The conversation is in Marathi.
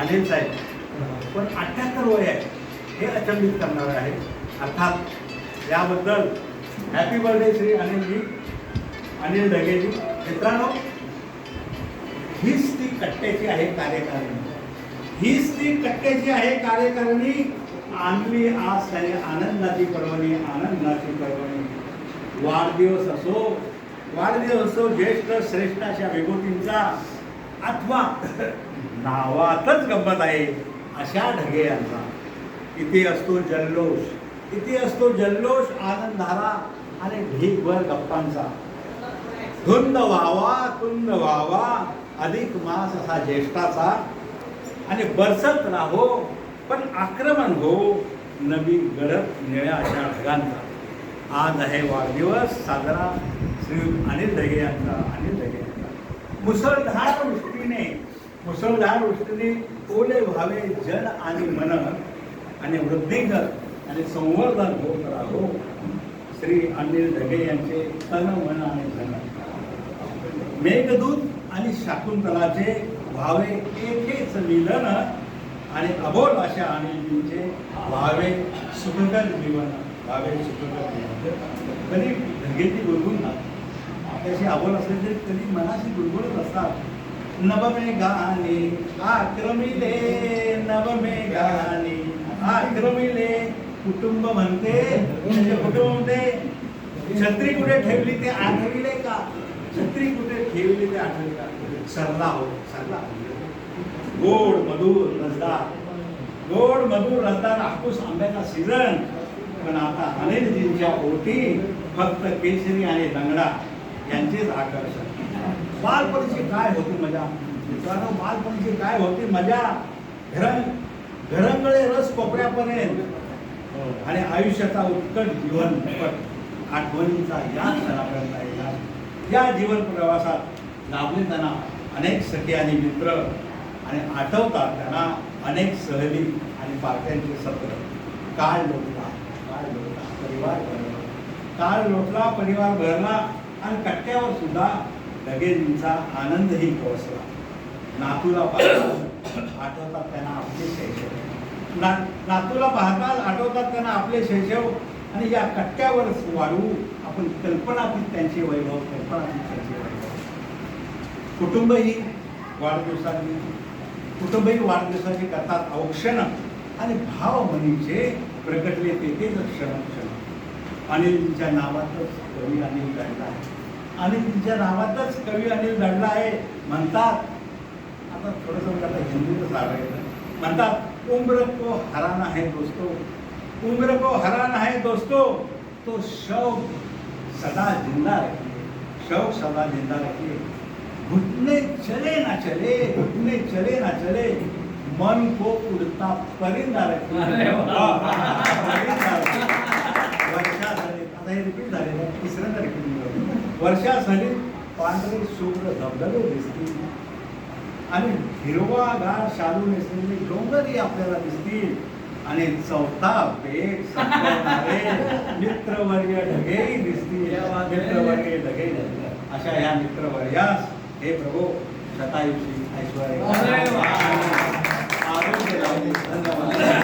अनिल साहेब, पण 78 वय आहे हे अचंबित करणारे आहे. अर्थात याबद्दल हॅपी बर्थडे श्री अनिलजी, अनिल ढगेजी. मित्रांनो, हीच ती कट्ट्याची आहे कार्यकारिणी, हीच ती कट्ट्याची आहे कार्यकारिणी. आणली आज त्याने आनंदाची पर्वणी, आनंदाची पर्वणी. वाढदिवस असो ज्येष्ठ श्रेष्ठ अशा विभूतींचा, अथवा नावातच गंमत आहे अशा ढगे यांचा. इथे असतो जल्लोष, इथे असतो जल्लोष, आनंदारा आणि ढीकभर गप्पांचा. धुंद व्हावा अधिक मास असा ज्येष्ठाचा, आणि बरसत राहो पण आक्रमण हो नवी गडद निळ्या अशा ढगांचा. आज आहे वाढदिवस साजरा श्री अनिल ढगे यांचा, अनिल ढगे यांचा. मुसळधार वृष्टीने ओले व्हावे जन आणि मन, आणि वृद्धिंगत आणि संवर्धन होत राहो श्री अनिल ढगे यांचे तन मन आणि धन. मेघदूत आणि शाकुंतलाचे व्हावे एकेच मिलन, आणि अबोल अशा अनिलजींचे व्हावे सुखकर जीवन, व्हावे सुखकर जीवन. कधी ढगेची गुणगुण ना त्याची अबोल असले तरी कधी मनाशी गुणगुणत असतात. नवमेघाने आक्रमिले, नवमेघाने आक्रमिले. कुटुंब म्हणते, कुटुंब म्हणते छत्री कुठे ठेवली ते आठविले का, छत्री कुठे ठेवली ते आठवले का. सरला हो, सरला. गोड मधुर रसदार हापूस आंब्याचा सीझन. पण आता अनिलजींच्या ओटी फक्त केशरी आणि लंगडा यांचेच आकर्षण. बालपणीची काय होती मजा मित्रांनो, बालपणीची काय होती मजा. घरंगळे रस कोपऱ्यापर्यंत, आणि आयुष्याचा उत्कट जीवन आठवणींचा या क्षणापर्यंत आहे. या जीवन प्रवासात लाभले त्यांना अनेक सखी आणि मित्र, आणि आठवतात त्यांना अनेक सहली आणि पार्ट्यांचे सत्र. काळ लोटला परिवार भरला, काळ लोटला परिवार भरला, आणि कट्ट्यावर सुद्धा ढगेजींचा आनंदही पोहोचला. नातूला पाहतात आठवतात त्यांना आपले शैशव, नातूला पाहतात आठवतात त्यांना आपले शैशव. आणि या कट्ट्यावर वाढवू आपण कल्पनातीत त्यांचे वैभव, कल्पनातीत त्यांचे वैभव. कुटुंबही वाढदिवसाची करतात औक्षण, आणि भावमनीचे प्रकटले तेथेच क्षण. अनिलजींच्या नावातच कवी अनिल दडला आहे, अनिलजींच्या नावातच कवी अनिल दडला आहे. म्हणतात, आता थोडंसं आता हिंदीतच सांगायचं, म्हणतात उम्र को हराना है दोस्तों, उम्र को हराना है दोस्तों, तो शौक सदा जिंदा रखिए, शौक सदा जिंदा रखिए. घुटने चले ना चले, घुटने चले ना चले, मन को उड़ता परिंदा रखिए. वर्षा सलीत, आता हे रिपीट झालेलं आहे, तिसऱ्यांदा रिपीट. वर्षा सलीत पांढरे शुभ्र धबधबे दिसतील, आणि हिरवागार शालू नेसलेले डोंगरही आपल्याला दिसतील, आणि चौथा पेट संपवणारे मित्रवर्य ढगेही दिसतील, मित्रवर्य ढगे. अशा ह्या मित्रवर्यास हे प्रभू शतायुषी ऐश्वर्य आरोग्य. धन्यवाद.